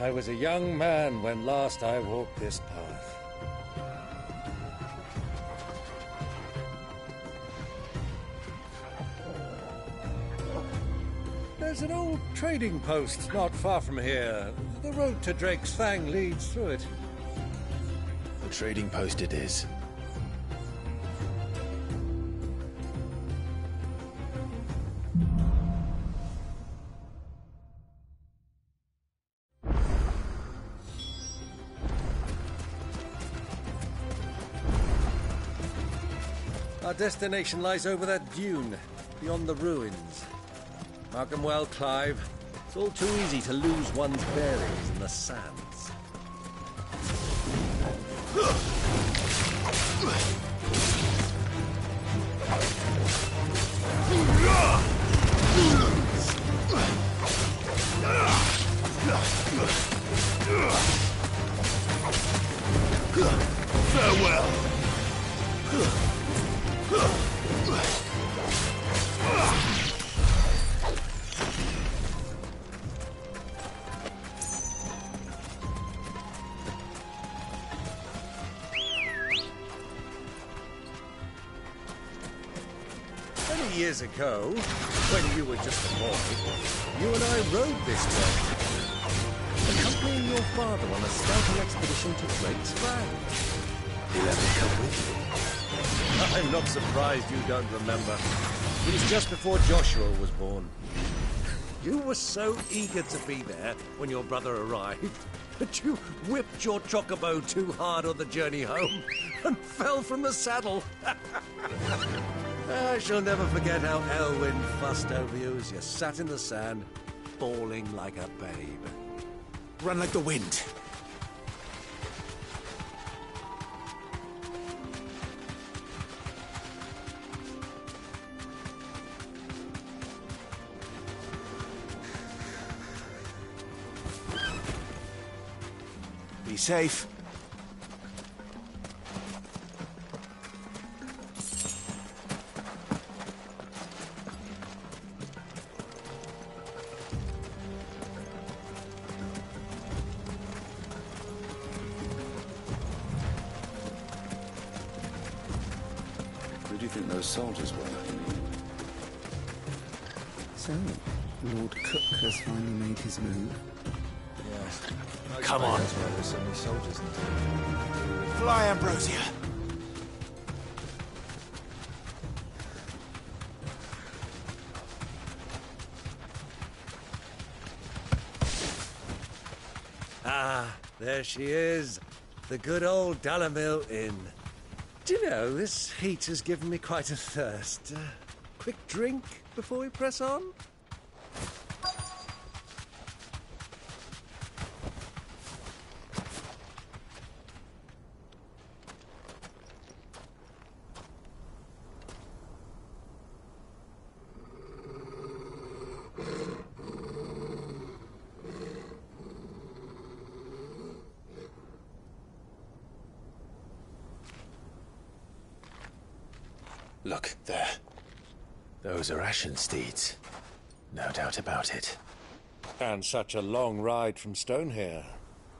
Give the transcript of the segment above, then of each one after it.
I was a young man when last I walked this path. There's an old trading post not far from here. The road to Drake's Fang leads through it. The trading post it is. Our destination lies over that dune, beyond the ruins. Mark 'em well, Clive. It's all too easy to lose one's bearings in the sands. Farewell. Many years ago, when you were just a boy, you and I rode this way, accompanying your father on a scouting expedition to Drake's Fang. He let me come with you. I'm not surprised you don't remember. It was just before Joshua was born. You were so eager to be there when your brother arrived that you whipped your chocobo too hard on the journey home and fell from the saddle. I shall never forget how Elwyn fussed over you as you sat in the sand, bawling like a babe. Run like the wind. Be safe. Who do you think those soldiers were? So, Lord Cook has finally made his move. Yes. Come on. That's why there's so many soldiers in town. Fly, Ambrosia. Ah, there she is. The good old Dalamil Inn. Do you know, this heat has given me quite a thirst. Quick drink before we press on? Look, there. Those are Ashen steeds. No doubt about it. And such a long ride from Stonehere.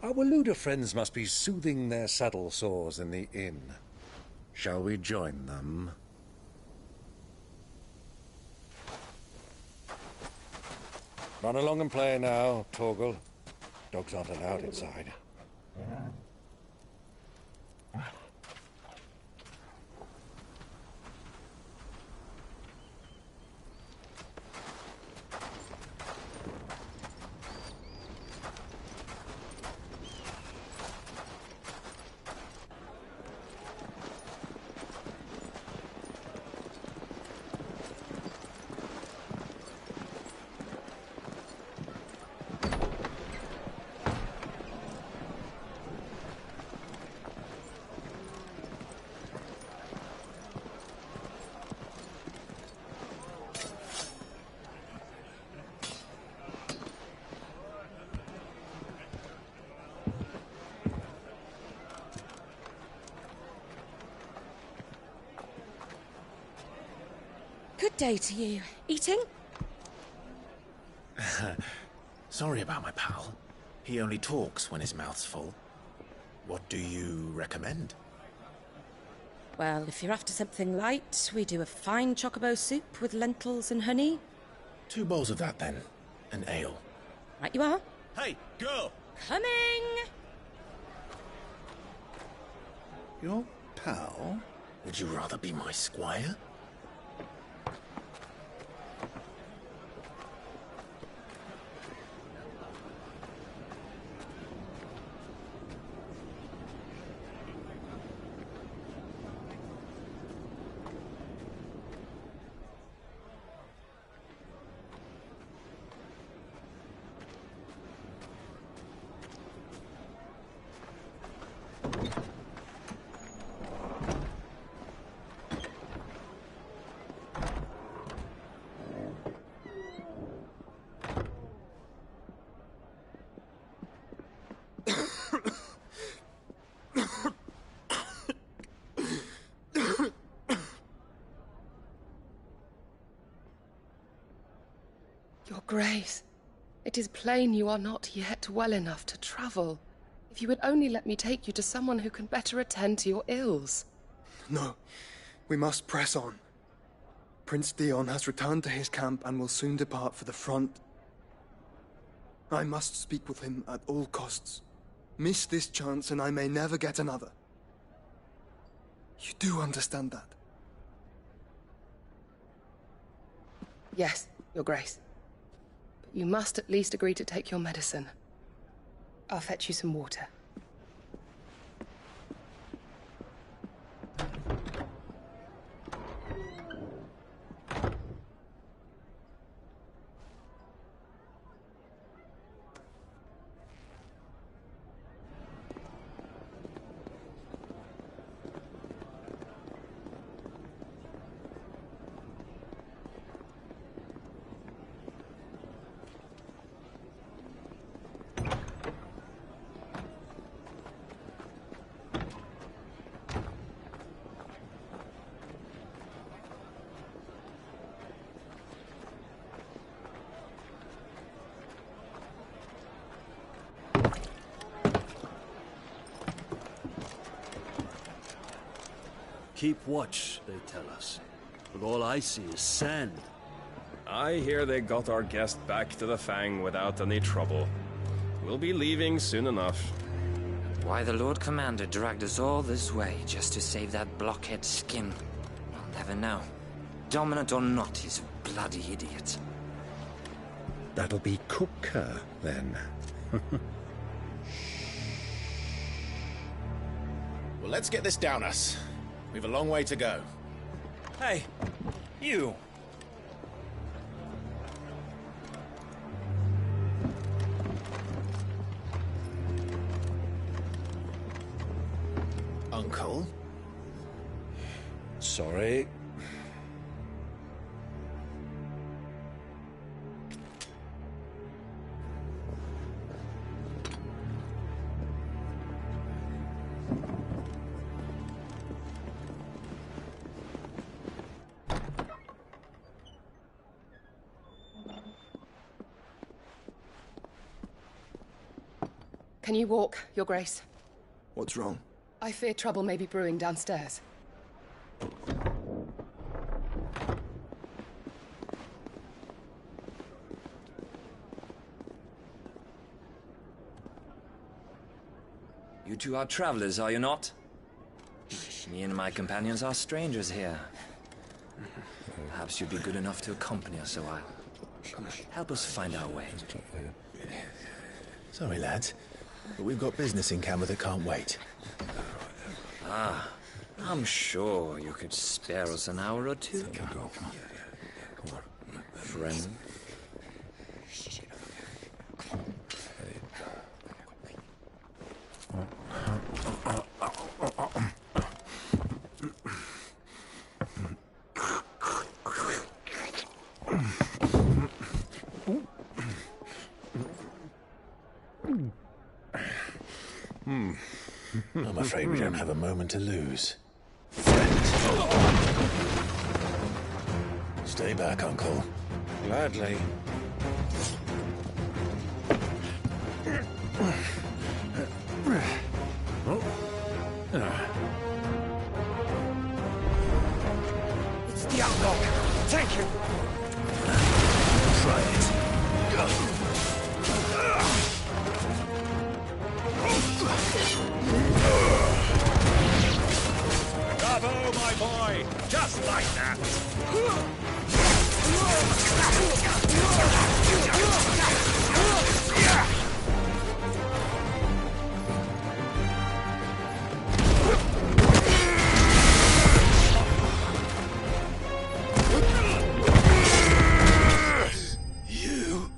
Our Waluda friends must be soothing their saddle sores in the inn. Shall we join them? Run along and play now, Torgal. Dogs aren't allowed inside. Good day to you. Eating? Sorry about my pal. He only talks when his mouth's full. What do you recommend? Well, if you're after something light, we do a fine chocobo soup with lentils and honey. 2 bowls of that, then. An ale. Right you are. Hey, girl! Coming! Your pal? Would you rather be my squire? Your Grace, it is plain you are not yet well enough to travel. If you would only let me take you to someone who can better attend to your ills. No, we must press on. Prince Dion has returned to his camp and will soon depart for the front. I must speak with him at all costs. Miss this chance and I may never get another. You do understand that? Yes, Your Grace. But you must at least agree to take your medicine. I'll fetch you some water. Keep watch, they tell us. But all I see is sand. I hear they got our guest back to the Fang without any trouble. We'll be leaving soon enough. Why the Lord Commander dragged us all this way just to save that blockhead's skin, I'll never know. Dominant or not, he's a bloody idiot. That'll be Cooker, then. Well, let's get this down us. We've a long way to go. Hey, you! Uncle? Sorry. Can you walk, Your Grace? What's wrong? I fear trouble may be brewing downstairs. You two are travelers, are you not? Me and my companions are strangers here. Perhaps you'd be good enough to accompany us a while. Help us find our way. Sorry, lads, but we've got business in camera that can't wait. Ah, I'm sure you could spare us an hour or two. Come on. Friend. I'm afraid we don't have a moment to lose. Stay back, Uncle. Gladly. It's the outlaw! Take him! Try it. Bravo, my boy! Just like that! You...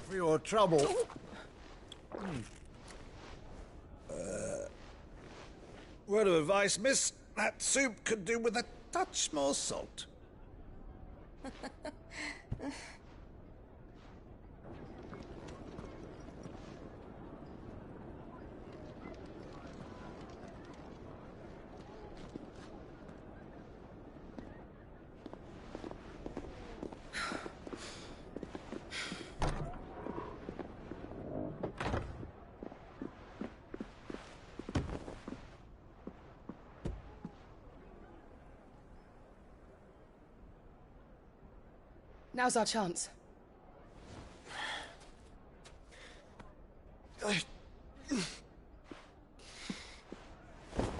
For your trouble. Word of advice, miss. That soup could do with a touch more salt. Now's our chance.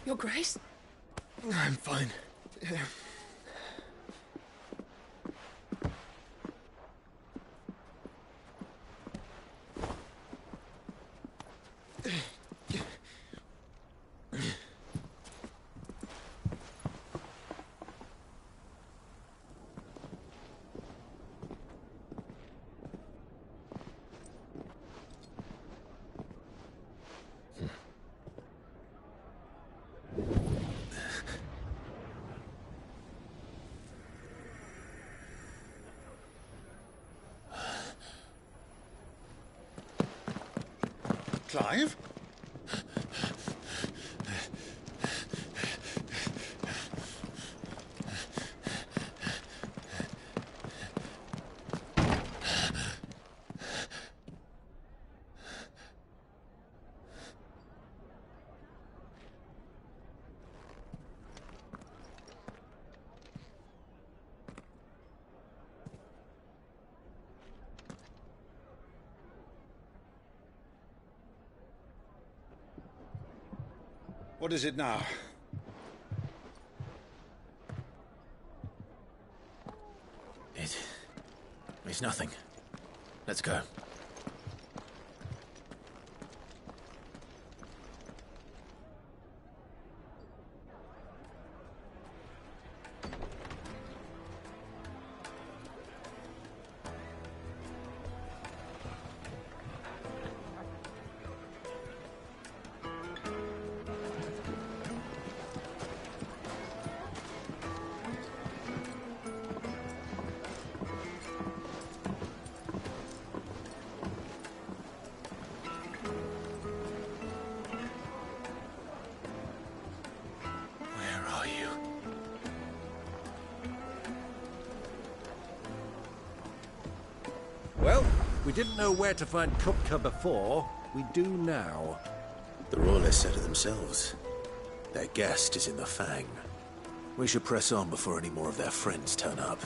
Your Grace? I'm fine. Clive? What is it now? It's nothing. Let's go. Well, we didn't know where to find Kupka before. We do now. The Royalists said it themselves. Their guest is in the Fang. We should press on before any more of their friends turn up.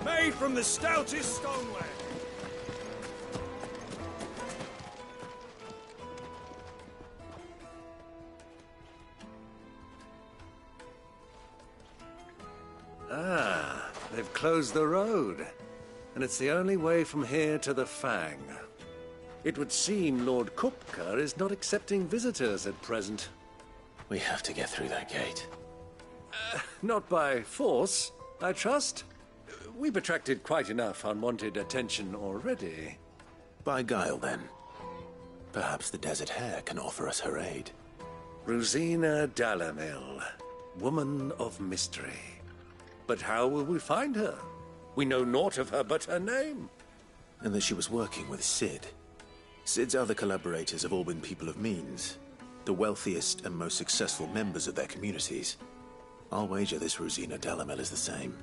Made from the stoutest stoneware. Ah, they've closed the road. And it's the only way from here to the Fang. It would seem Lord Kupka is not accepting visitors at present. We have to get through that gate. Not by force, I trust. we've attracted quite enough unwanted attention already. By guile, then. Perhaps the Desert Hare can offer us her aid. Rosina Dalamil, woman of mystery. But how will we find her? We know naught of her but her name. And that she was working with Cid. Cid's other collaborators have all been people of means, the wealthiest and most successful members of their communities. I'll wager this Rosina Dalamil is the same.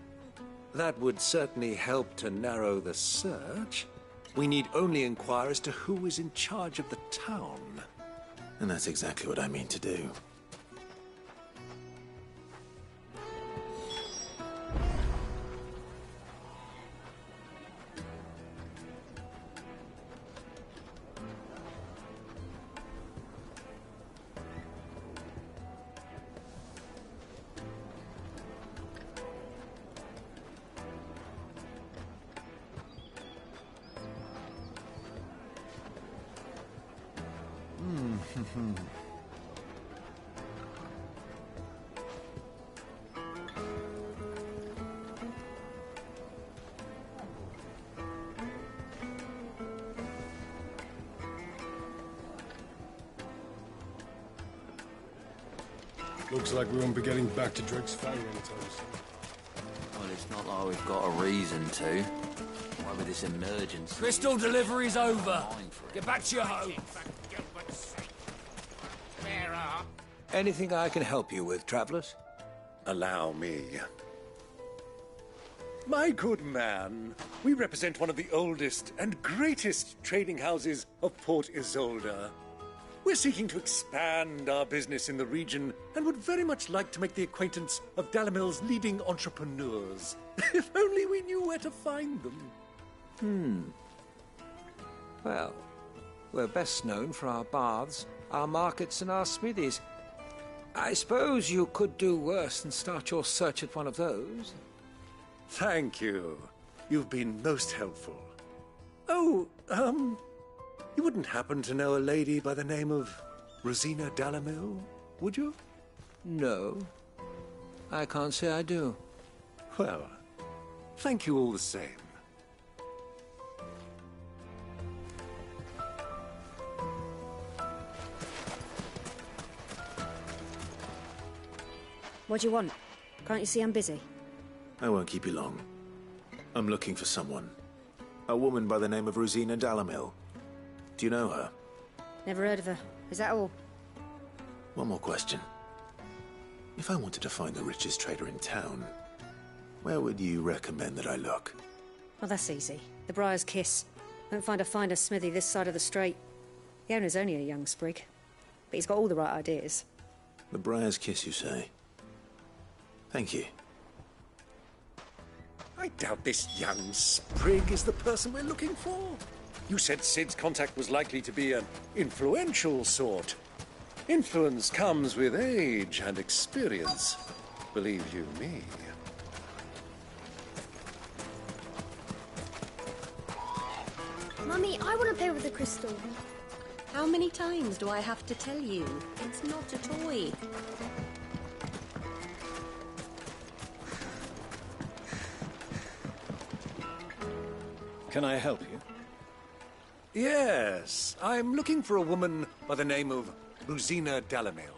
That would certainly help to narrow the search. We need only inquire as to who is in charge of the town. And that's exactly what I mean to do. Looks like we won't be getting back to Drake's Fang anytime soon. Well, it's not like we've got a reason to. Why with this emergency... Crystal delivery's over. Get back to your home. Anything I can help you with, travelers? Allow me. My good man, we represent one of the oldest and greatest trading houses of Port Isolde. We're seeking to expand our business in the region and would very much like to make the acquaintance of Dalamil's leading entrepreneurs. If only we knew where to find them. Well, we're best known for our baths, our markets, and our smithies. I suppose you could do worse than start your search at one of those. Thank you. You've been most helpful. Oh, you wouldn't happen to know a lady by the name of Rosina Dalamil, would you? No. I can't say I do. Well, thank you all the same. What do you want? Can't you see I'm busy? I won't keep you long. I'm looking for someone. A woman by the name of Rosina Dalamil. Do you know her? Never heard of her. Is that all? One more question. If I wanted to find the richest trader in town, where would you recommend that I look? Well, that's easy. The Briar's Kiss. Won't find a finer smithy this side of the strait. The owner's only a young sprig, but he's got all the right ideas. The Briar's Kiss, you say? Thank you. I doubt this young sprig is the person we're looking for. You said Cid's contact was likely to be an influential sort. Influence comes with age and experience, believe you me. Mummy, I want to play with the crystal. How many times do I have to tell you? It's not a toy. Can I help you? Yes, I'm looking for a woman by the name of Rosina Dalamil.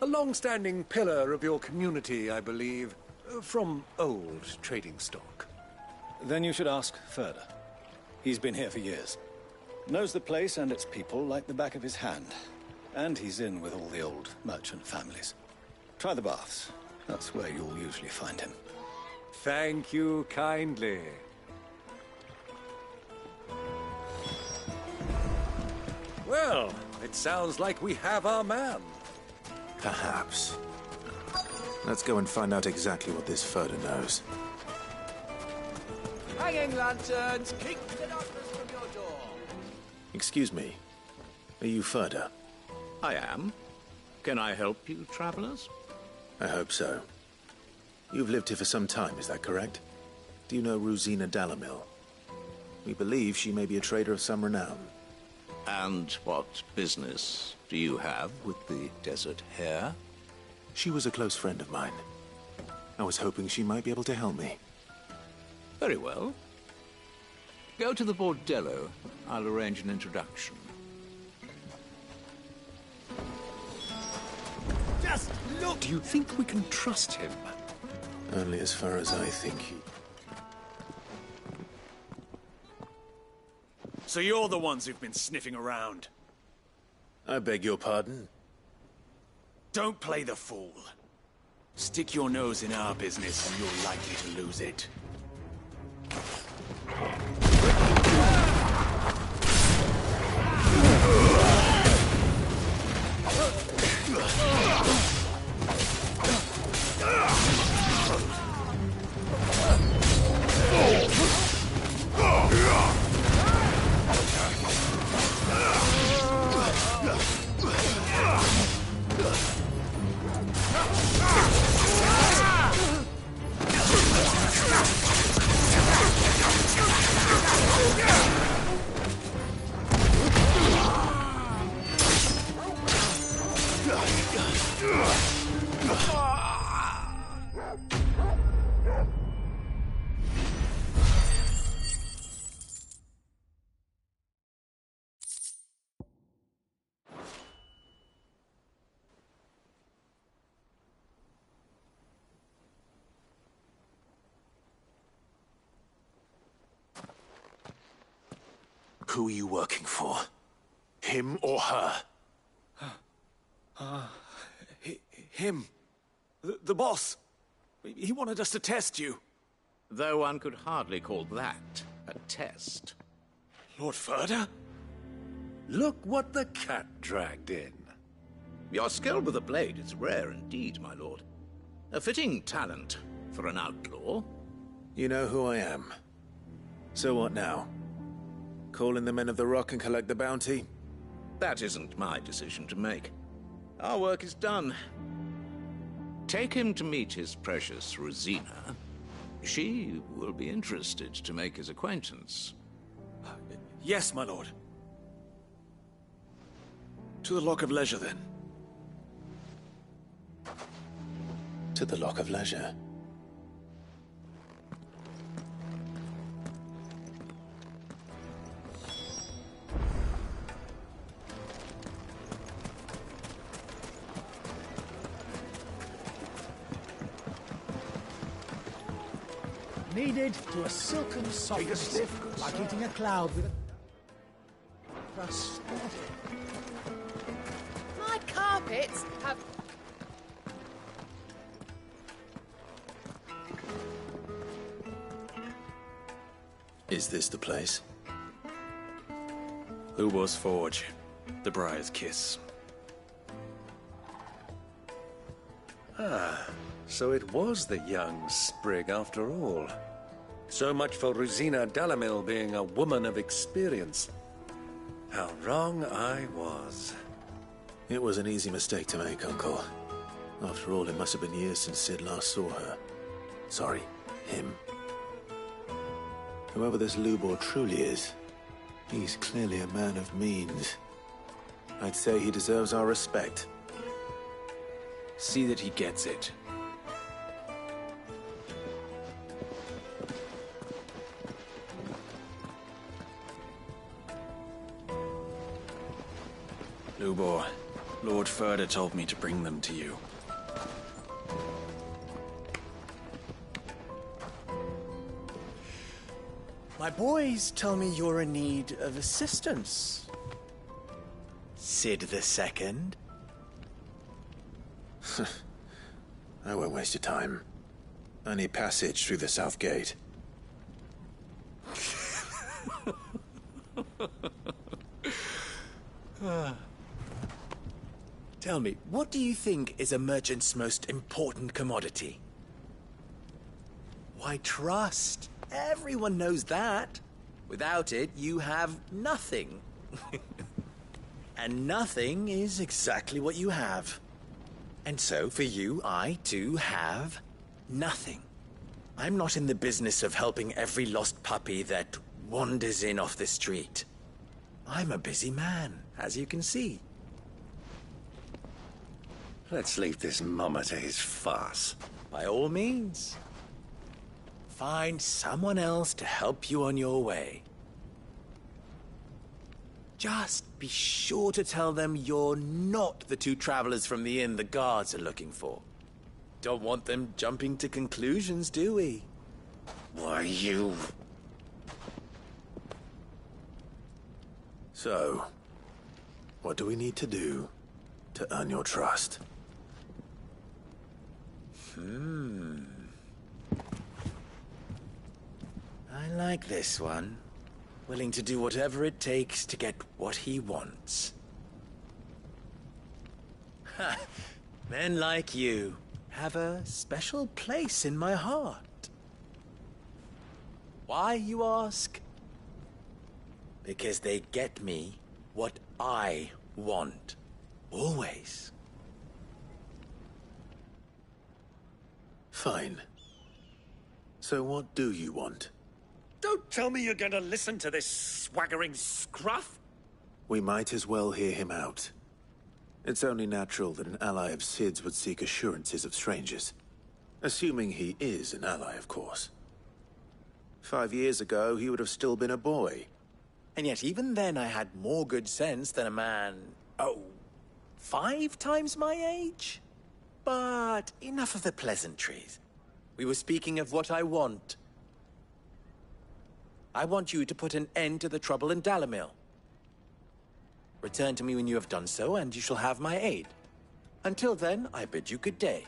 A long-standing pillar of your community, I believe, from old trading stock. Then you should ask Furder. He's been here for years. Knows the place and its people like the back of his hand. And he's in with all the old merchant families. Try the baths. That's where you'll usually find him. Thank you kindly. Well, it sounds like we have our man. Perhaps. Let's go and find out exactly what this Furder knows. Hanging lanterns, keep the darkness from your door. Excuse me. Are you Furder? I am. Can I help you, travelers? I hope so. You've lived here for some time, is that correct? Do you know Rosina Dalamil? We believe she may be a trader of some renown. And what business do you have with the Desert Hare? She was a close friend of mine. I was hoping she might be able to help me. Very well. Go to the bordello. I'll arrange an introduction. Just look! Do you think we can trust him? Only as far as I think he... So you're the ones who've been sniffing around? I beg your pardon? Don't play the fool. Stick your nose in our business and you're likely to lose it. Who are you working for? Him or her? Him. The boss. He wanted us to test you. Though one could hardly call that a test. Lord Ferda? Look what the cat dragged in. Your skill with a blade is rare indeed, my lord. A fitting talent for an outlaw. You know who I am. So what now? Call in the Men of the Rock and collect the bounty? That isn't my decision to make. Our work is done. Take him to meet his precious Rosina. She will be interested to make his acquaintance. Yes, my lord. To the Lock of Leisure, then. To the Lock of Leisure. Kneaded to a silken softness, like eating a cloud with a crust. My carpets have... Is this the place? Lubor's Forge. The Briar's Kiss. Ah, so it was the young sprig after all. So much for Rosina Dalamil being a woman of experience. How wrong I was. It was an easy mistake to make, Uncle. After all, it must have been years since Sid last saw her. Sorry, him. Whoever this Lubor truly is, he's clearly a man of means. I'd say he deserves our respect. See that he gets it. Lubor, Lord Ferda told me to bring them to you. My boys tell me you're in need of assistance. Sid the Second. I won't waste your time. I need passage through the south gate. Tell me, what do you think is a merchant's most important commodity? Why, trust. Everyone knows that. Without it, you have nothing. And nothing is exactly what you have. And so, for you, I, too, have nothing. I'm not in the business of helping every lost puppy that wanders in off the street. I'm a busy man, as you can see. Let's leave this mummer to his farce. By all means. find someone else to help you on your way. Just be sure to tell them you're not the two travelers from the inn the guards are looking for. Don't want them jumping to conclusions, do we? Why, you... So, what do we need to do to earn your trust? I like this one. Willing to do whatever it takes to get what he wants. Ha! Men like you have a special place in my heart. Why, you ask? Because they get me what I want. Always. Fine. So what do you want? Don't tell me you're going to listen to this swaggering scruff! We might as well hear him out. It's only natural that an ally of Sid's would seek assurances of strangers. Assuming he is an ally, of course. 5 years ago, he would have still been a boy. And yet even then I had more good sense than a man... 5 times my age? But enough of the pleasantries. We were speaking of what I want. I want you to put an end to the trouble in Dalamil. Return to me when you have done so, and you shall have my aid. Until then, I bid you good day.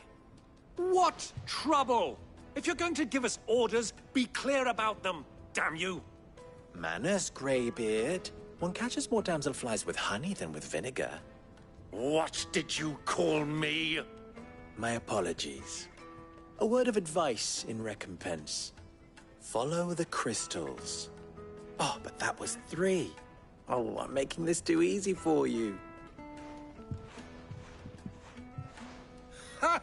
What trouble? If you're going to give us orders, be clear about them, damn you! Manners, Greybeard. One catches more damselflies with honey than with vinegar. What did you call me? My apologies. A word of advice in recompense. Follow the crystals. Oh, but that was 3. Oh, I'm making this too easy for you. Ha!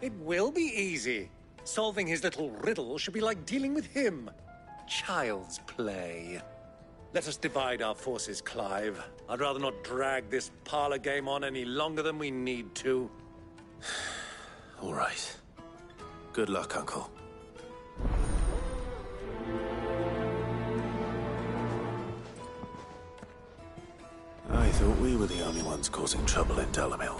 It will be easy. Solving his little riddle should be like dealing with him. Child's play. Let us divide our forces, Clive. I'd rather not drag this parlor game on any longer than we need to. All right. Good luck, Uncle. I thought we were the only ones causing trouble in Dalamil.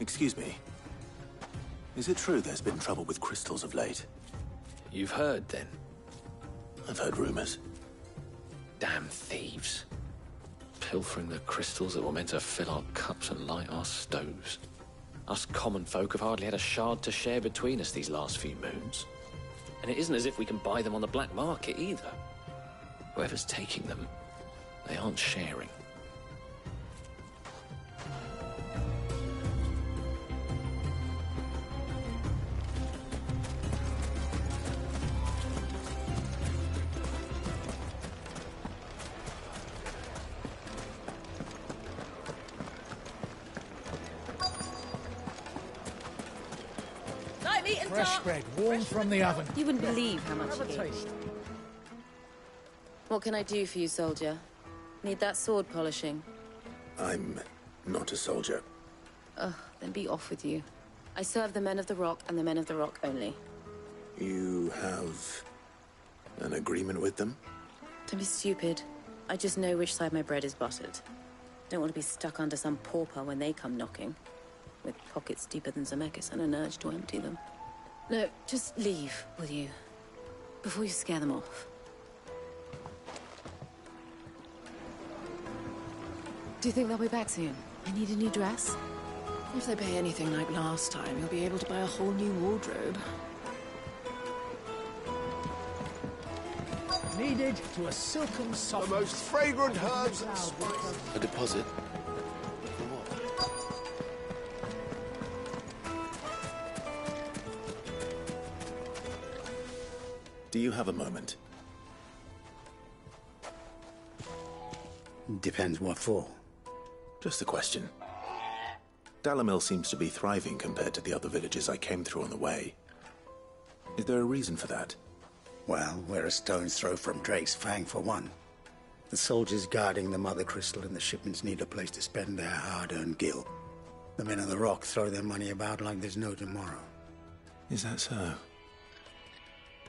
Excuse me. Is it true there's been trouble with crystals of late? You've heard, then? I've heard rumors. Damn thieves. Pilfering the crystals that were meant to fill our cups and light our stoves. Us common folk have hardly had a shard to share between us these last few moons. And it isn't as if we can buy them on the black market, either. Whoever's taking them, they aren't sharing. Fresh bread, warm from the oven. You wouldn't believe how much he gave me. What can I do for you, soldier? Need that sword polishing? I'm not a soldier. Ugh, then be off with you. I serve the men of the Rock and the men of the Rock only. You have an agreement with them? Don't be stupid. I just know which side my bread is buttered. Don't want to be stuck under some pauper when they come knocking, with pockets deeper than Zemeckis and an urge to empty them. No, just leave, will you? Before you scare them off. Do you think they'll be back soon? I need a new dress. If they pay anything like last time, you'll be able to buy a whole new wardrobe. Needed to a silken soft... The most fragrant herbs and spices. A deposit? Do you have a moment? Depends what for. Just a question. Dalamil seems to be thriving compared to the other villages I came through on the way. Is there a reason for that? Well, we're a stone's throw from Drake's Fang, for one. The soldiers guarding the Mother Crystal and the shipments need a place to spend their hard-earned gil. The men of the Rock throw their money about like there's no tomorrow. Is that so?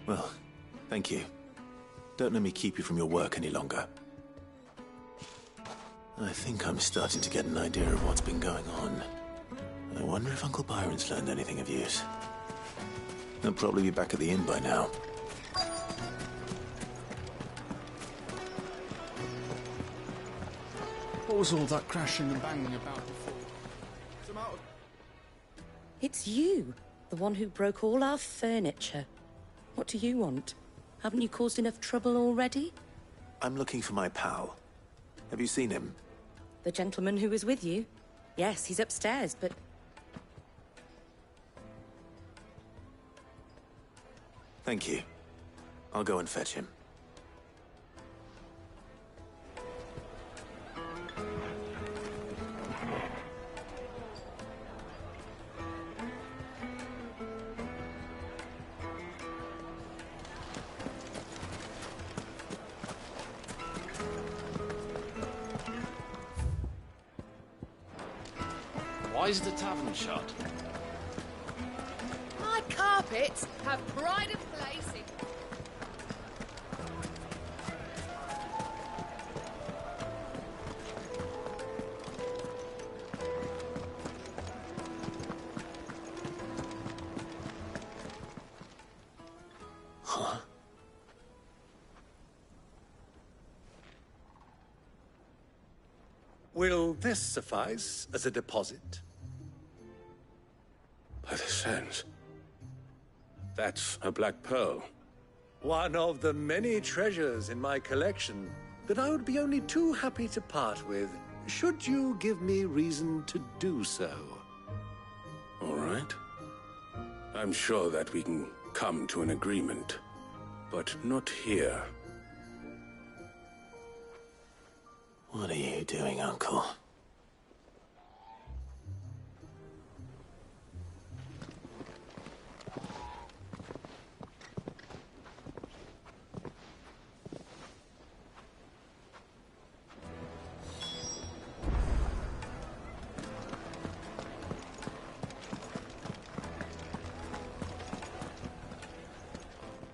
Well, thank you. Don't let me keep you from your work any longer. I think I'm starting to get an idea of what's been going on. I wonder if Uncle Byron's learned anything of use. He'll probably be back at the inn by now. What was all that crashing and banging about before? It's you, the one who broke all our furniture. What do you want? Haven't you caused enough trouble already? I'm looking for my pal. Have you seen him? The gentleman who was with you? Yes, he's upstairs, but... Thank you. I'll go and fetch him. Why is the tavern shut? My carpets have pride of place in... Huh? Will this suffice as a deposit? By the sands. That's a black pearl. One of the many treasures in my collection that I would be only too happy to part with, should you give me reason to do so. All right. I'm sure that we can come to an agreement, but not here. What are you doing, Uncle?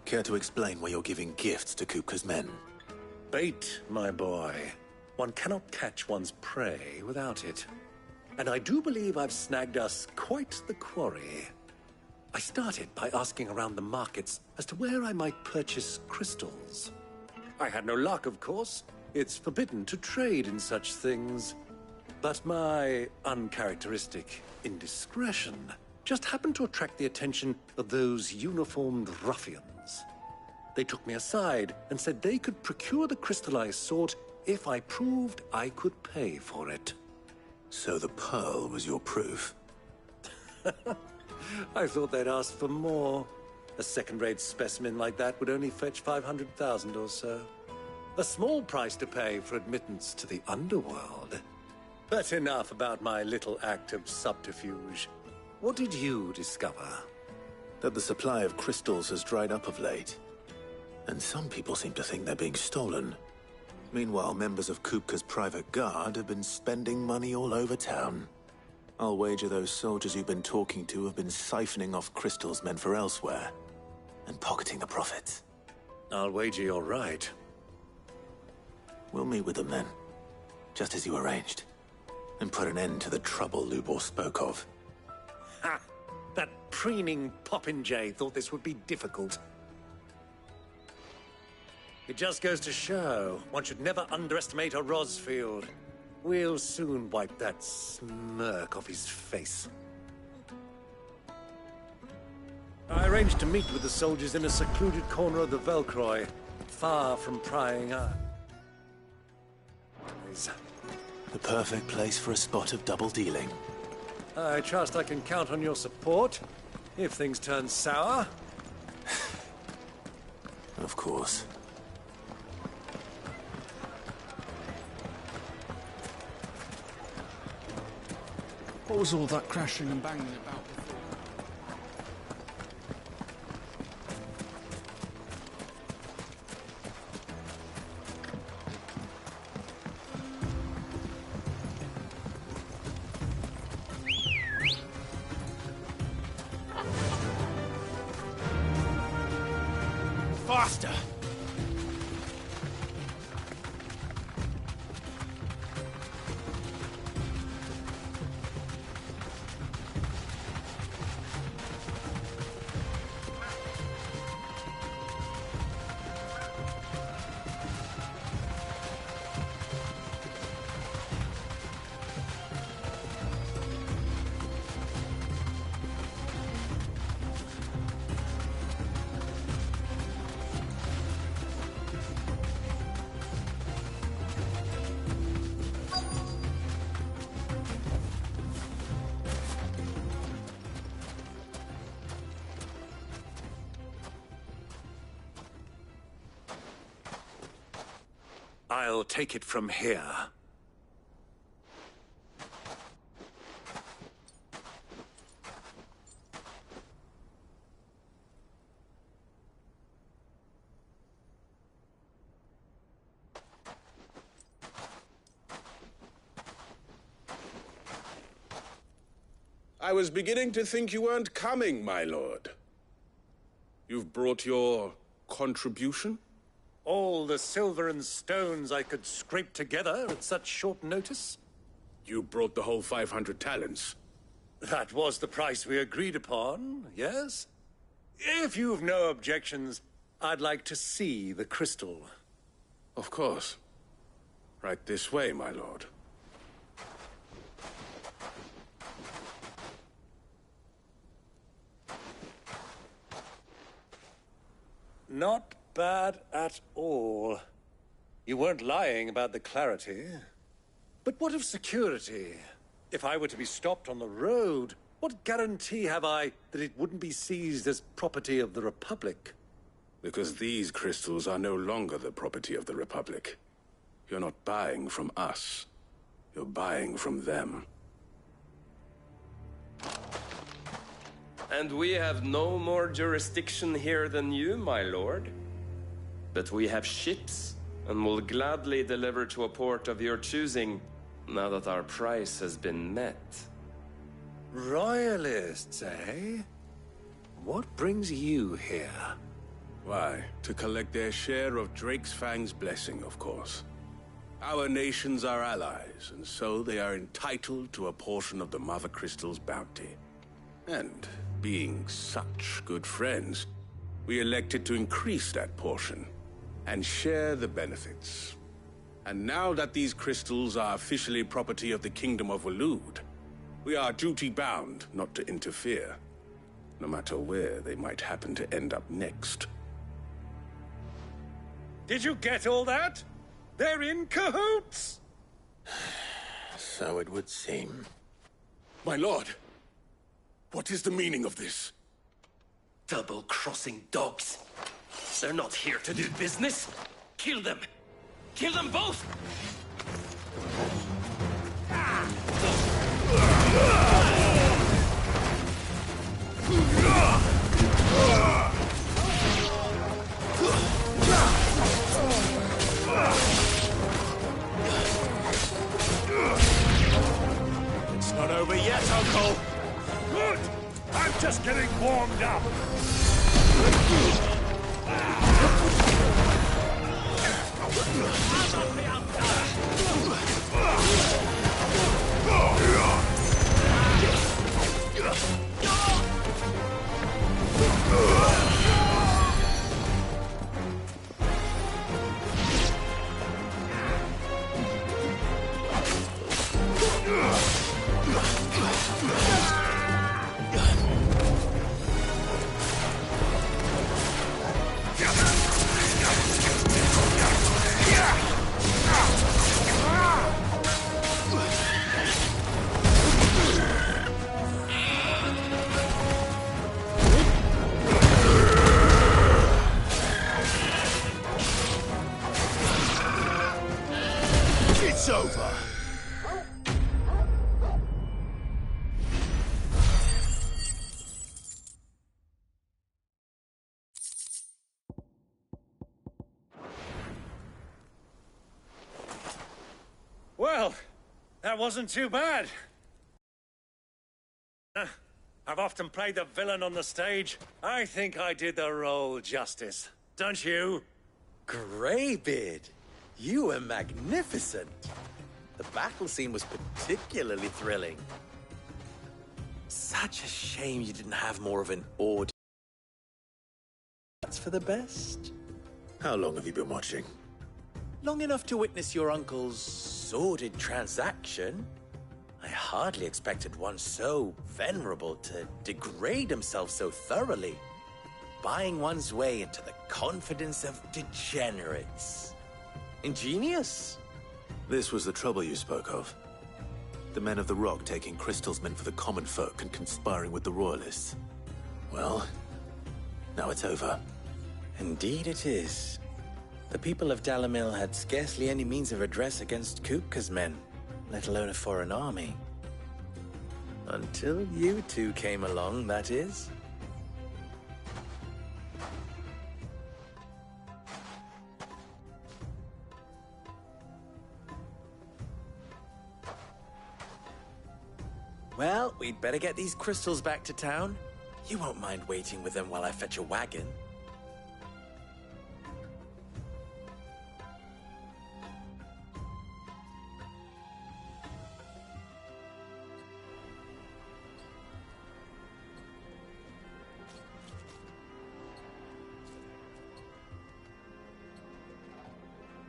Care to explain why you're giving gifts to Kupka's men? Bait, my boy. One cannot catch one's prey without it. And I do believe I've snagged us quite the quarry. I started by asking around the markets as to where I might purchase crystals. I had no luck, of course. It's forbidden to trade in such things. But my uncharacteristic indiscretion just happened to attract the attention of those uniformed ruffians. They took me aside and said they could procure the crystal I sought if I proved I could pay for it. So the pearl was your proof? I thought they'd ask for more. A second-rate specimen like that would only fetch 500,000 or so. A small price to pay for admittance to the underworld. But enough about my little act of subterfuge. What did you discover? That the supply of crystals has dried up of late. And some people seem to think they're being stolen. Meanwhile, members of Kupka's private guard have been spending money all over town. I'll wager those soldiers you've been talking to have been siphoning off crystals meant for elsewhere, and pocketing the profits. I'll wager you're right. We'll meet with them then, just as you arranged. and put an end to the trouble Lubor spoke of. Ha! That preening popinjay thought this would be difficult. It just goes to show, one should never underestimate a Rosfield. We'll soon wipe that smirk off his face. I arranged to meet with the soldiers in a secluded corner of the Velcroy, far from prying eyes. The perfect place for a spot of double dealing. I trust I can count on your support, if things turn sour. Of course. What was all that crashing and banging about before? Faster! I'll take it from here. I was beginning to think you weren't coming, my lord. You've brought your contribution? All the silver and stones I could scrape together at such short notice? You brought the whole 500 talents. That was the price we agreed upon, yes? If you've no objections, I'd like to see the crystal. Of course. Right this way, my lord. Not bad at all. You weren't lying about the clarity. But what of security? If I were to be stopped on the road, what guarantee have I that it wouldn't be seized as property of the Republic? Because these crystals are no longer the property of the Republic. You're not buying from us. You're buying from them. And we have no more jurisdiction here than you, my lord. But we have ships, and will gladly deliver to a port of your choosing, now that our price has been met. Royalists, eh? What brings you here? Why, to collect their share of Drake's Fang's blessing, of course. Our nations are allies, and so they are entitled to a portion of the Mother Crystal's bounty. And, being such good friends, we elected to increase that portion and share the benefits. And now that these crystals are officially property of the Kingdom of Waloed, we are duty-bound not to interfere, no matter where they might happen to end up next. Did you get all that? They're in cahoots! So it would seem. My lord, what is the meaning of this? Double-crossing dogs. They're not here to do business. Kill them. Kill them both! It's not over yet, Uncle. Good. I'm just getting warmed up. It's over. Well, that wasn't too bad. I've often played the villain on the stage. I think I did the role justice. Don't you? Greybeard, you were magnificent. The battle scene was particularly thrilling. Such a shame you didn't have more of an audience. That's for the best. How long have you been watching? Long enough to witness your uncle's sordid transaction. I hardly expected one so venerable to degrade himself so thoroughly, buying one's way into the confidence of degenerates. Ingenious. This was the trouble you spoke of. The men of the Rock taking crystals meant for the common folk and conspiring with the Royalists. Well, now it's over. Indeed it is. The people of Dalamil had scarcely any means of redress against Kupka's men, let alone a foreign army. Until you two came along, that is. Well, we'd better get these crystals back to town. You won't mind waiting with them while I fetch a wagon.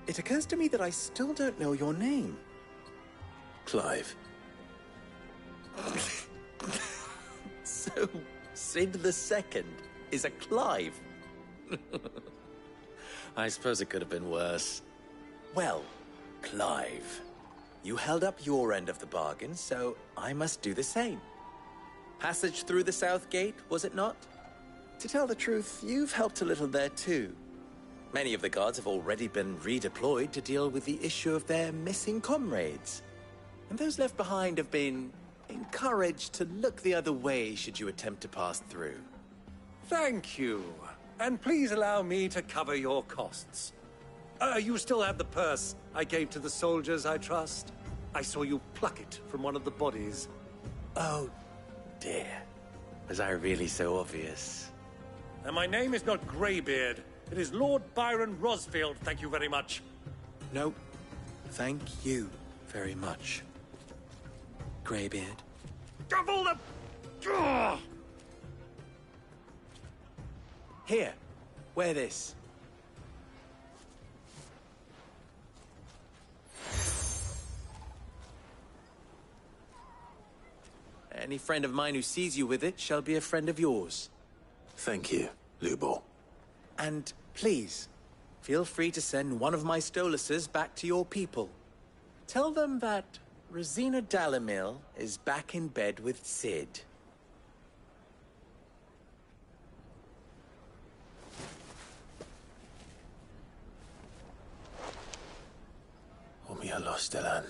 It occurs to me that I still don't know your name. Clive. So, Sid the Second is a Clive. I suppose it could have been worse. Well, Clive, you held up your end of the bargain, so I must do the same. Passage through the South Gate, was it not? To tell the truth, you've helped a little there too. Many of the guards have already been redeployed to deal with the issue of their missing comrades. And those left behind have been encouraged to look the other way should you attempt to pass through. Thank you. And please allow me to cover your costs. You still have the purse I gave to the soldiers, I trust? I saw you pluck it from one of the bodies. Oh, dear. Was I really so obvious? And my name is not Greybeard. It is Lord Byron Rosfield, thank you very much. No, thank you very much, Greybeard. Of all the... Ugh! Here, wear this. Any friend of mine who sees you with it shall be a friend of yours. Thank you, Lubor. And please, feel free to send one of my Stoluses back to your people. Tell them that Rosina Dalamil is back in bed with Sid. Omia los Delan.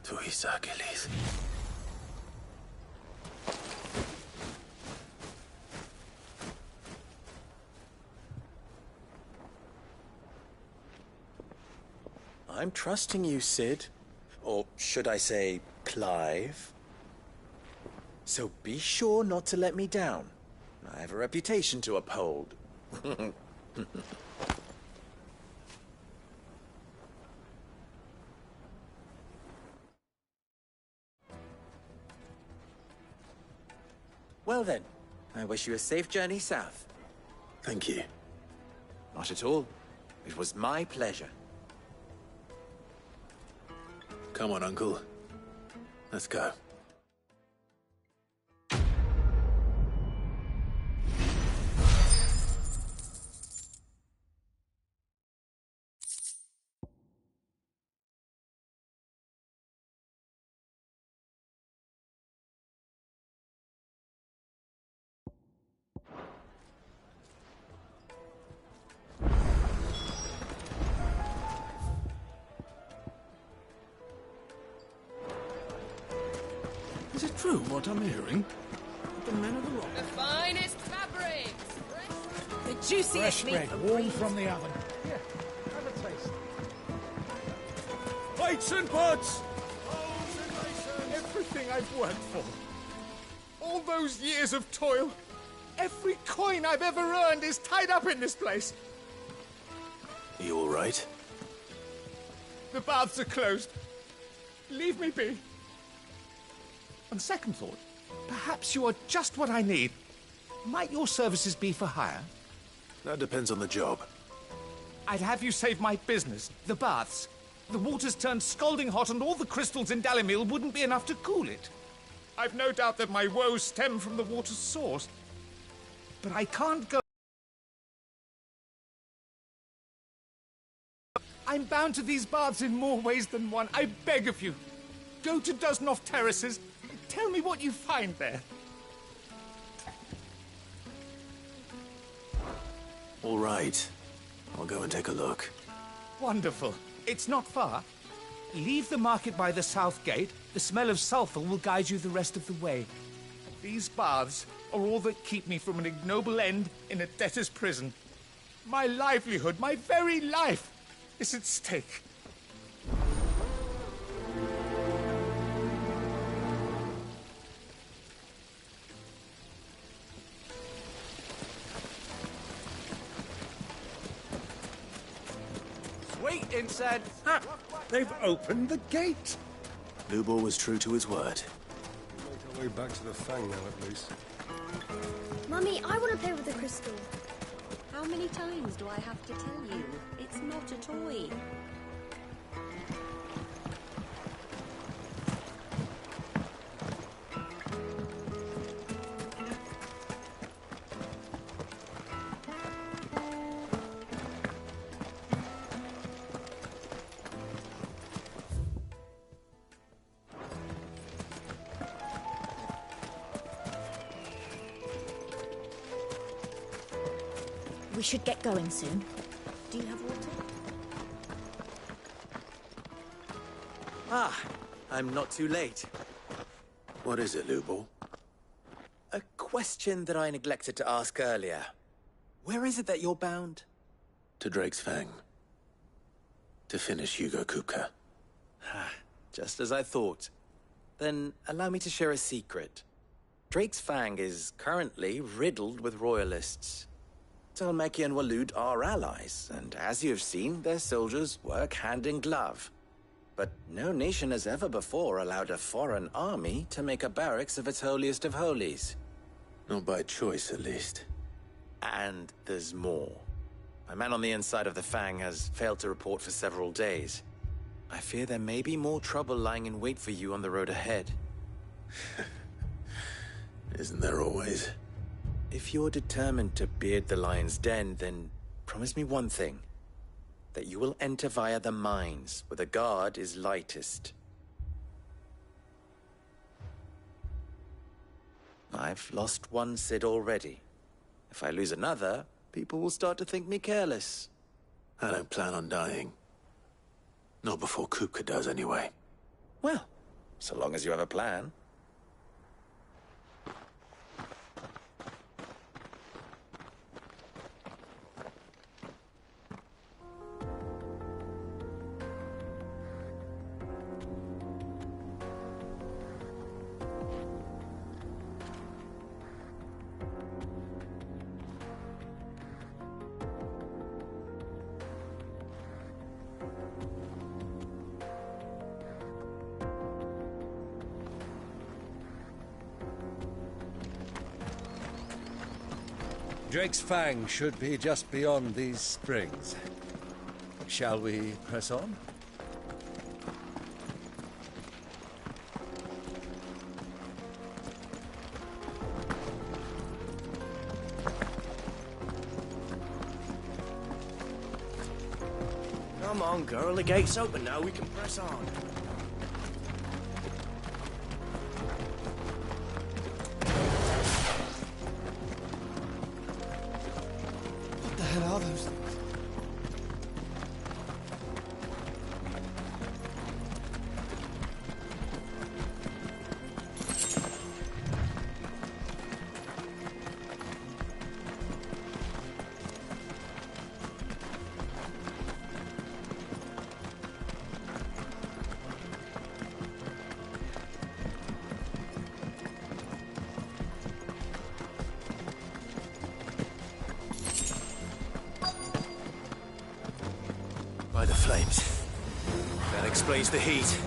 Tu Isakelis. I'm trusting you, Sid. Or should I say, Clive? So be sure not to let me down. I have a reputation to uphold. Well then, I wish you a safe journey south. Thank you. Not at all. It was my pleasure. Come on, Uncle. Let's go. Is it true what I'm hearing? The men of the rock. The finest fabrics! The juiciest Fresh meat bread, from warm Greece. from the oven. Here, have a taste. Plates and pots! Everything I've worked for. All those years of toil. Every coin I've ever earned is tied up in this place. You all right? The baths are closed. Leave me be. On second thought, perhaps you are just what I need. Might your services be for hire? That depends on the job. I'd have you save my business, the baths. The water's turned scalding hot and all the crystals in Dalimil wouldn't be enough to cool it. I've no doubt that my woes stem from the water's source. But I can't go... I'm bound to these baths in more ways than one. I beg of you. Go to Dusnoff Terraces and tell me what you find there. All right. I'll go and take a look. Wonderful. It's not far. Leave the market by the south gate. The smell of sulphur will guide you the rest of the way. These baths are all that keep me from an ignoble end in a debtor's prison. My livelihood, my very life, is at stake. Sweet incense! Ha! They've opened the gate! Lubor was true to his word. We'll make our way back to the Fang now, at least. Mummy, I want to play with the crystal. How many times do I have to tell you? It's not a toy. We should get going soon. Do you have water? Ah, I'm not too late. What is it, Lubor? A question that I neglected to ask earlier. Where is it that you're bound? To Drake's Fang. To finish Hugo Kupka. Just as I thought. Then allow me to share a secret. Drake's Fang is currently riddled with royalists. Talmeki and Walud are allies, and as you have seen, their soldiers work hand in glove. But no nation has ever before allowed a foreign army to make a barracks of its holiest of holies. Not by choice, at least. And there's more. A man on the inside of the Fang has failed to report for several days. I fear there may be more trouble lying in wait for you on the road ahead. Isn't there always? If you're determined to beard the lion's den, then promise me one thing. That you will enter via the mines, where the guard is lightest. I've lost one Cid already. If I lose another, people will start to think me careless. I don't plan on dying. Not before Kupka does, anyway. Well, so long as you have a plan. Drake's Fang should be just beyond these springs. Shall we press on? Come on, girl. The gate's open now. We can press on. What the hell are those things? By the flames. That explains the heat.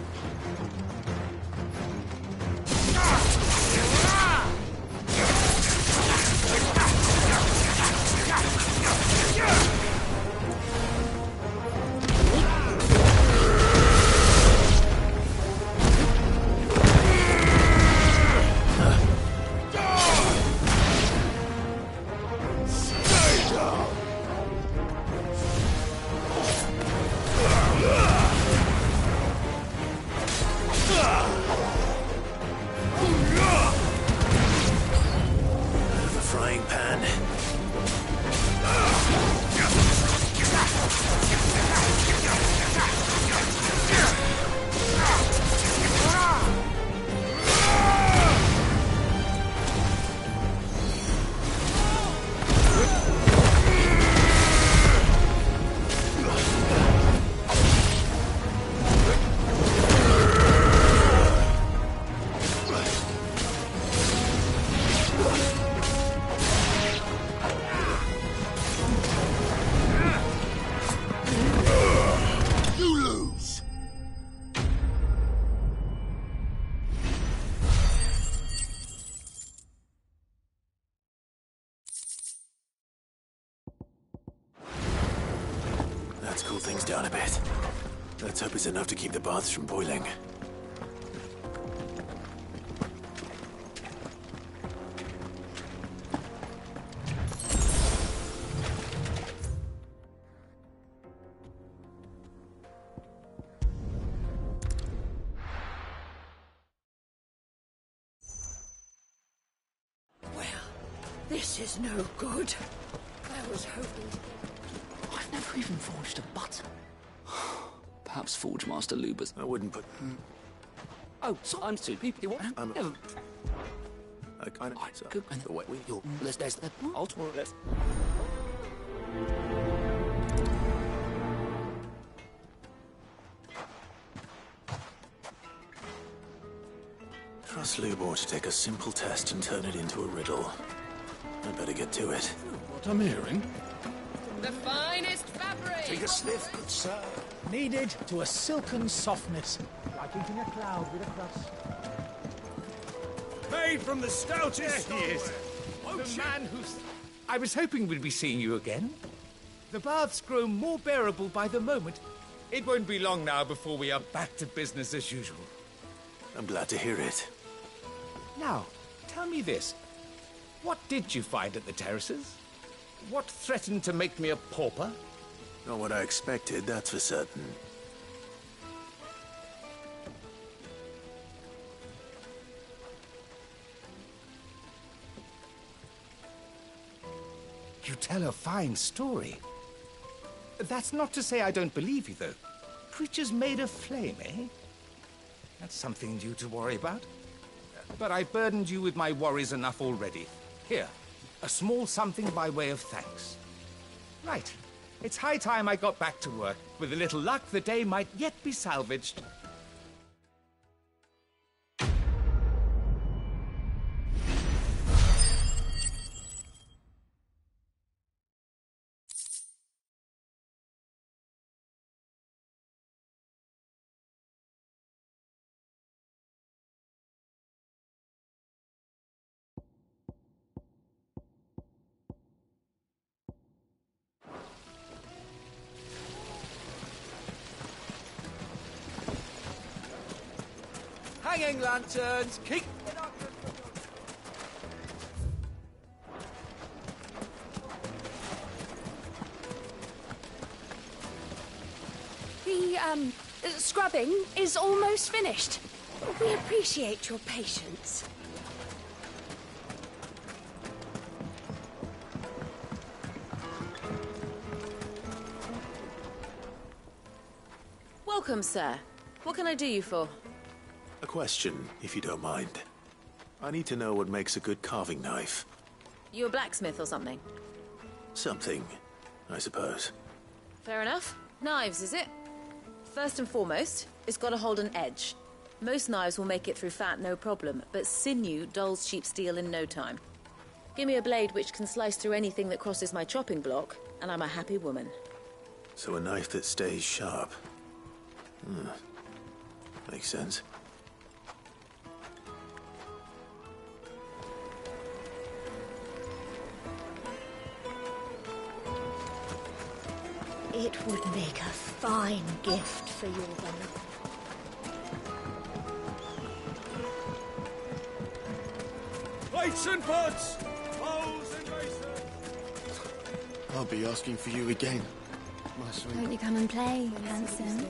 Let's cool things down a bit. Let's hope it's enough to keep the baths from boiling. This is no good. I was hoping... I've never even forged a button. Perhaps Forge Master Lubers. I wouldn't put... Oh, so I'm two people. You want? I'm... Never. I kind of... So, Good. the way we... You'll... There's the... Alt. Let's... Trust Lubor to take a simple test and turn it into a riddle. I'd better get to it. What I'm hearing? The finest fabric! Take a sniff, good sir. Kneaded to a silken softness, like eating a cloud with a crust. Made from the stoutest There he is. The man who's... I was hoping we'd be seeing you again. The baths grow more bearable by the moment. It won't be long now before we are back to business as usual. I'm glad to hear it. Now, tell me this. What did you find at the terraces? What threatened to make me a pauper? Not what I expected, that's for certain. You tell a fine story. That's not to say I don't believe you, though. Creatures made of flame, eh? That's something new to worry about. But I burdened you with my worries enough already. Here, a small something by way of thanks. Right. It's high time I got back to work. With a little luck, the day might yet be salvaged. Hanging lanterns! Keep... The scrubbing is almost finished. We appreciate your patience. Welcome, sir. What can I do you for? A question, if you don't mind. I need to know what makes a good carving knife. You a blacksmith or something? Something, I suppose. Fair enough. Knives, is it? First and foremost, it's got to hold an edge. Most knives will make it through fat, no problem, but sinew dulls cheap steel in no time. Give me a blade which can slice through anything that crosses my chopping block, and I'm a happy woman. So a knife that stays sharp. Makes sense. It would make a fine gift for your beloved. Plates and pots! Bowls and basins! I'll be asking for you again, my sweet. Won't you come and play, handsome?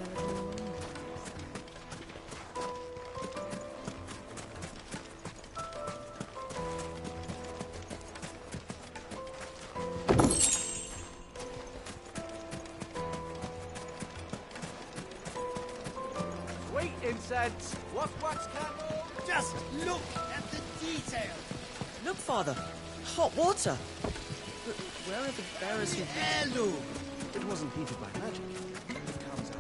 Sweet incense! Wax candle! Just look at the detail. Look, Father. Hot water. But where are the bearers who... Heirloom. It wasn't heated by magic. It comes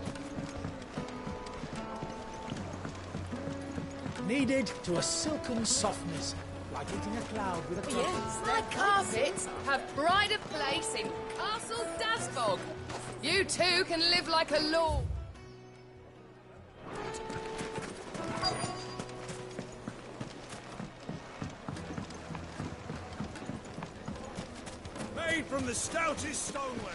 out. Needed to a silken softness, like eating a cloud with a cloud. Yes, the carpets have pride of place in Castle Dasbog. You too can live like a lord. Made from the stoutest stoneware.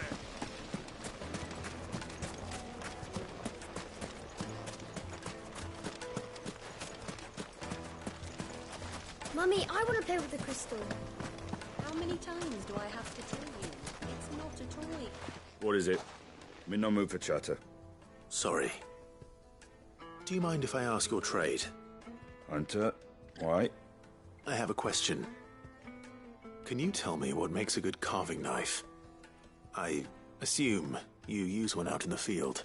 Mummy, I want to play with the crystal. How many times do I have to tell you? It's not a toy. What is it? I'm in no mood for chatter. Sorry. Do you mind if I ask your trade? Hunter, why? I have a question. Can you tell me what makes a good carving knife? I assume you use one out in the field.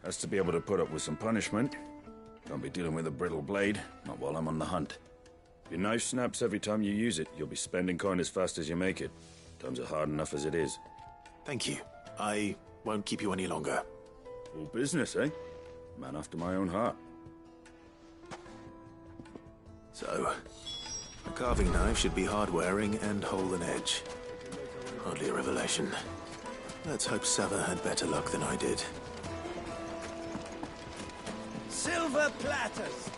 Has to be able to put up with some punishment. Can't be dealing with a brittle blade, not while I'm on the hunt. If your knife snaps every time you use it, you'll be spending coin as fast as you make it. Times are hard enough as it is. Thank you. I won't keep you any longer. All business, eh? Man after my own heart. So, a carving knife should be hard-wearing and hold an edge. Hardly a revelation. Let's hope Sava had better luck than I did. Silver platters.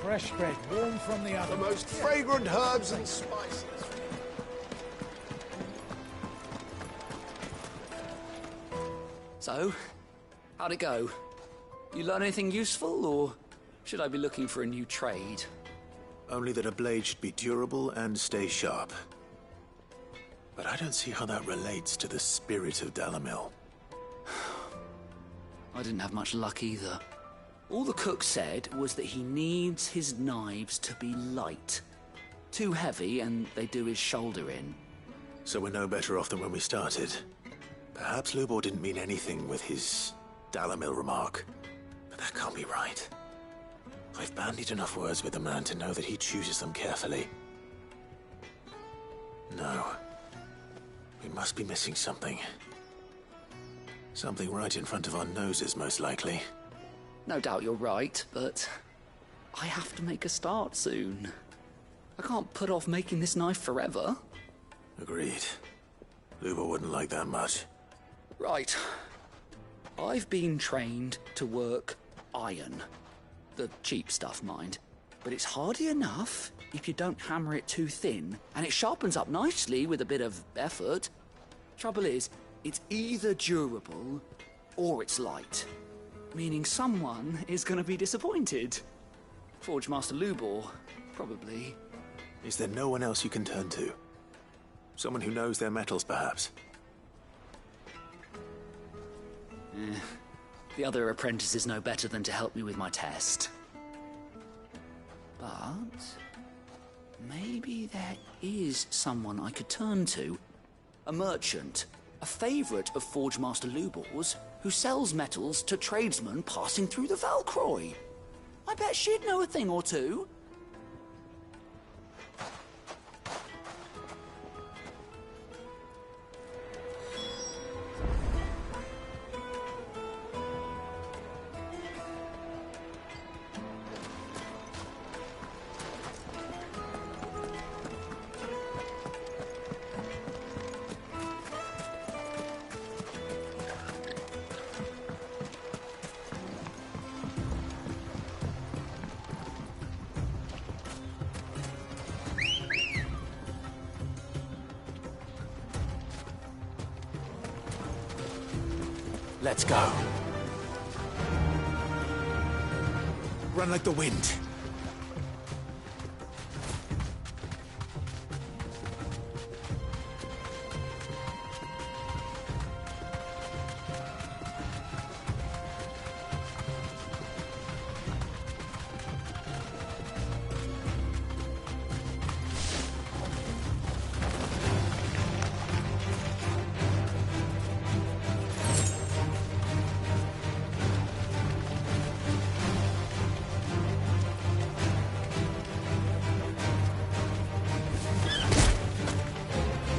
Fresh bread, warm from the oven. The most fragrant herbs and spices. So, how'd it go? You learn anything useful, or should I be looking for a new trade? Only that a blade should be durable and stay sharp. But I don't see how that relates to the spirit of Dalamil. I didn't have much luck either. All the cook said was that he needs his knives to be light. Too heavy and they do his shoulder in. So we're no better off than when we started. Perhaps Lubor didn't mean anything with his Dalamil remark. But that can't be right. I've bandied enough words with the man to know that he chooses them carefully. No. We must be missing something. Something right in front of our noses, most likely. No doubt you're right, but I have to make a start soon. I can't put off making this knife forever. Agreed. Lubor wouldn't like that much. Right. I've been trained to work iron. The cheap stuff, mind. But it's hardy enough if you don't hammer it too thin, and it sharpens up nicely with a bit of effort. Trouble is, it's either durable or it's light. Meaning someone is going to be disappointed. Forge Master Lubor, probably. Is there no one else you can turn to? Someone who knows their metals, perhaps? The other apprentices know better than to help me with my test. But maybe there is someone I could turn to. A merchant, a favourite of Forge Master Lubor's, who sells metals to tradesmen passing through the Valcroy. I bet she'd know a thing or two. Let's go. Run like the wind.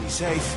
Safe.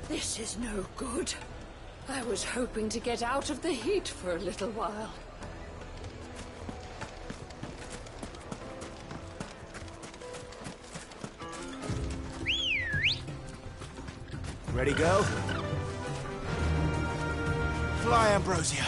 This is no good. I was hoping to get out of the heat for a little while. Ready, go? Fly, Ambrosia.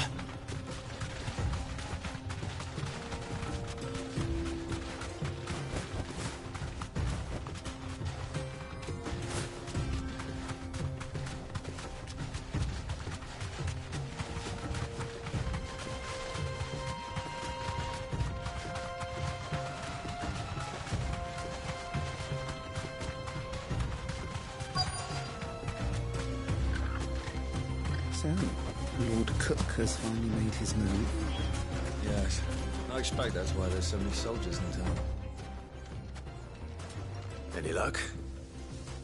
So, Lord Cook has finally made his move. Yes. I expect that's why there's so many soldiers in town. Any luck?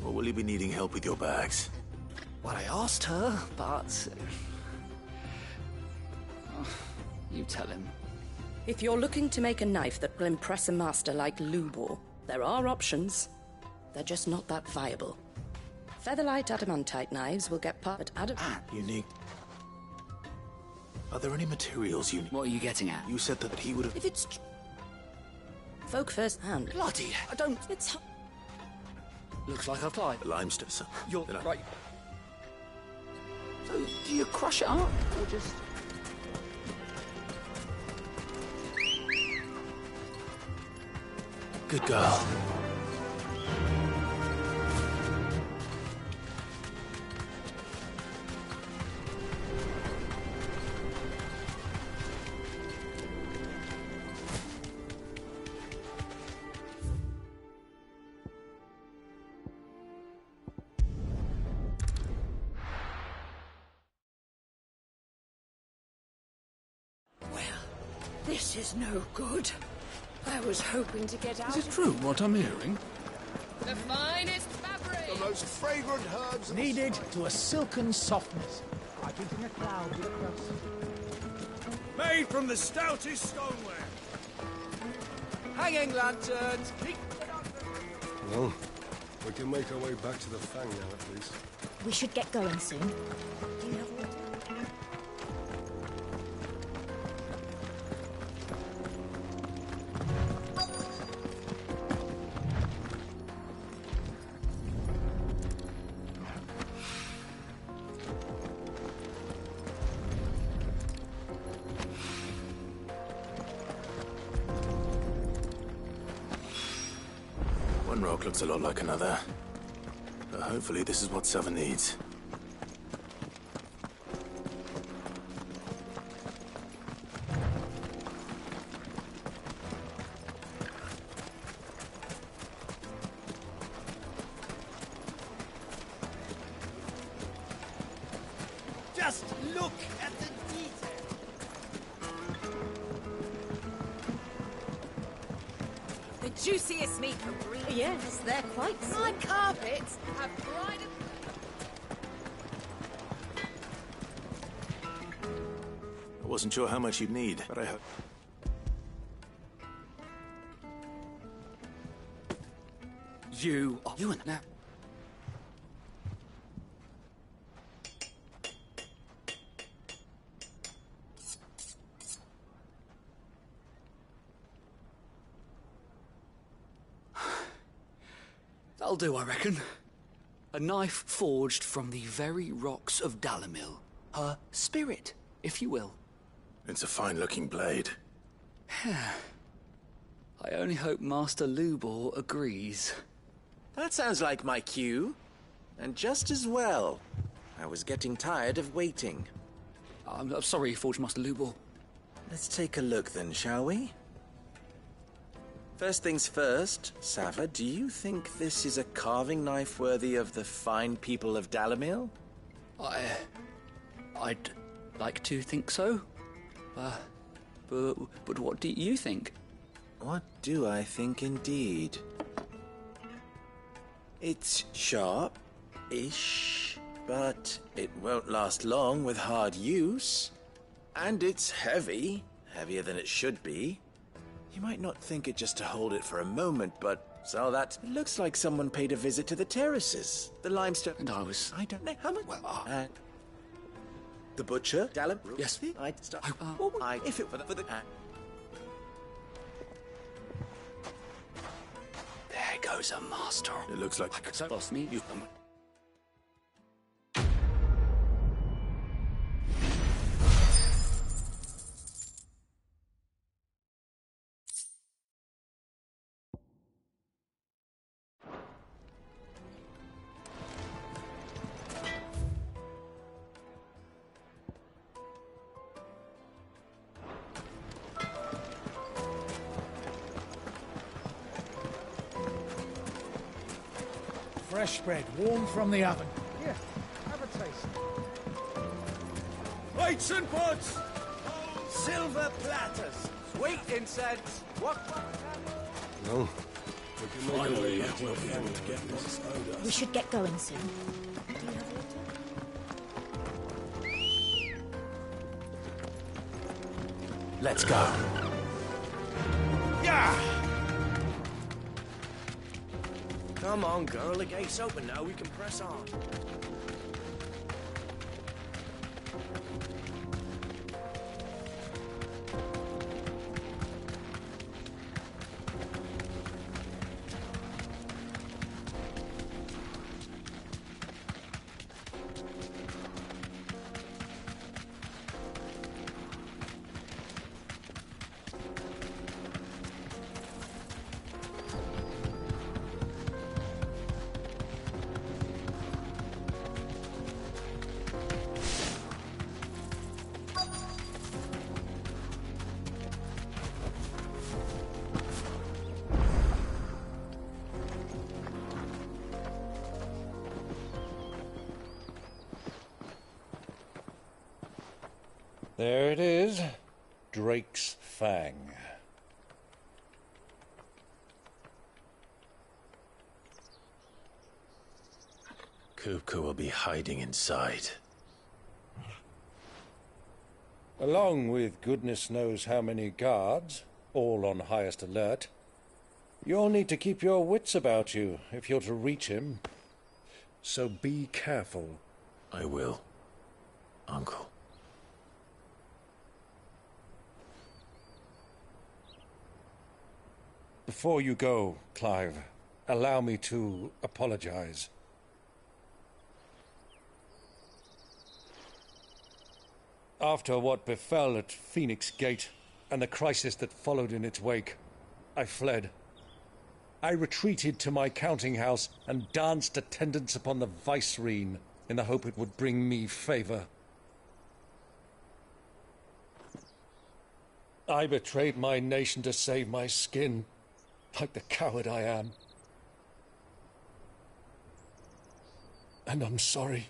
Or will you be needing help with your bags? Well, I asked her, but... you tell him. If you're looking to make a knife that will impress a master like Lubor, there are options. They're just not that viable. Featherlight adamantite knives will get part Unique. Are there any materials you... What are you getting at? You said that he would have... If it's... folk first hand. Bloody... I don't... It's... Looks like I've lied. Limestone, sir. You're right. So, do you crush it up, or just... Good girl. This is no good. I was hoping to get out. Is it true what I'm hearing? The finest fabric! The most fragrant herbs Needed to a silken softness, like eating a cloud with a crust. Made from the stoutest stoneware. Hanging lanterns. Well, we can make our way back to the Fang now, at least. We should get going soon. Do you have water? One rock looks a lot like another. But hopefully this is what Sava needs. Just look at the detail. The juiciest meat from green. Yes, they're quite My carpets have bright. I wasn't sure how much you'd need, but I hope... You and now. That'll do, I reckon. A knife forged from the very rocks of Dalamil. Her spirit, if you will. It's a fine-looking blade. I only hope Master Lubor agrees. That sounds like my cue. And just as well. I was getting tired of waiting. I'm sorry, Forge Master Lubor. Let's take a look then, shall we? First things first, Sava, do you think this is a carving knife worthy of the fine people of Dalamil? I'd like to think so. But what do you think? What do I think indeed? It's sharp-ish, but it won't last long with hard use. And it's heavy, heavier than it should be. You might not think it just to hold it for a moment, but so that it looks like someone paid a visit to the terraces. The limestone. And I don't know how much. Well, the butcher, Dalam. Yes. I'd start. If it for the. There goes a master. It looks like... So, boss me, you... Fresh bread, warm from the oven. Here, have a taste. Plates and pots! Silver platters! Sweet incense! What? Well, we can make our way back to the Fang to get this odor. We should get going soon. Do you have water? Let's go. Yeah! Come on, girl. The gate's open now. We can press on. There it is. Drake's Fang. Kupka will be hiding inside. Along with goodness knows how many guards, all on highest alert. You'll need to keep your wits about you if you're to reach him. So be careful. I will, Uncle. Before you go, Clive, allow me to apologize. After what befell at Phoenix Gate and the crisis that followed in its wake, I fled. I retreated to my counting house and danced attendance upon the vicereine in the hope it would bring me favor. I betrayed my nation to save my skin, like the coward I am. And I'm sorry.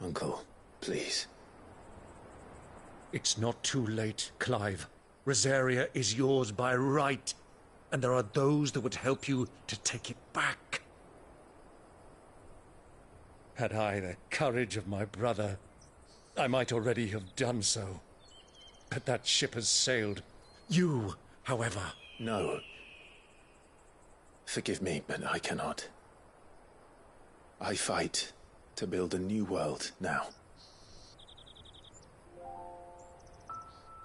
Uncle, please. It's not too late, Clive. Rosaria is yours by right, and there are those that would help you to take it back. Had I the courage of my brother, I might already have done so. But that ship has sailed. You, however... No. Forgive me, but I cannot. I fight to build a new world now.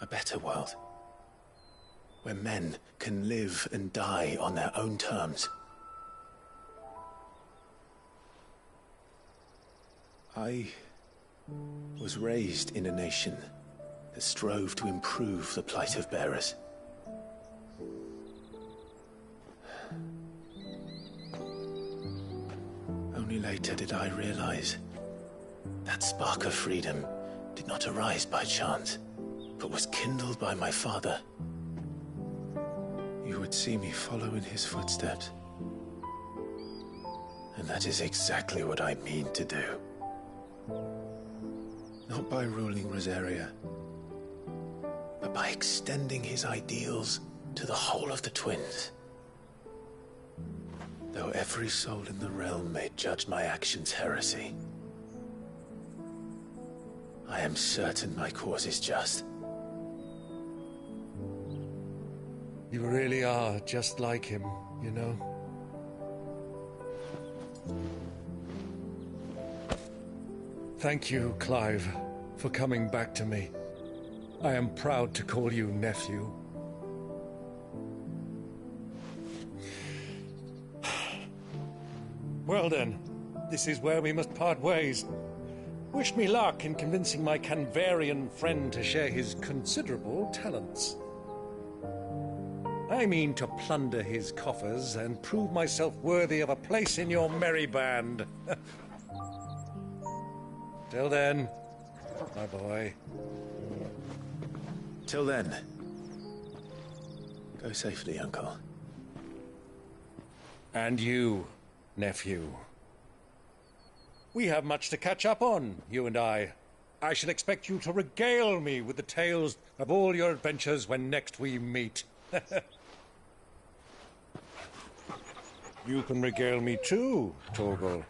A better world. Where men can live and die on their own terms. I was raised in a nation that strove to improve the plight of bearers. Only later did I realize that spark of freedom did not arise by chance, but was kindled by my father. You would see me follow in his footsteps. And that is exactly what I mean to do. Not by ruling Rosaria, but by extending his ideals to the whole of the twins. Though every soul in the realm may judge my actions heresy, I am certain my cause is just. You really are just like him, you know? Thank you, Clive, for coming back to me. I am proud to call you nephew. Well then, this is where we must part ways. Wish me luck in convincing my Canvarian friend to share his considerable talents. I mean to plunder his coffers and prove myself worthy of a place in your merry band. Till then, my boy. Till then, go safely, Uncle. And you, nephew. We have much to catch up on, you and I. I shall expect you to regale me with the tales of all your adventures when next we meet. You can regale me too, Torgal.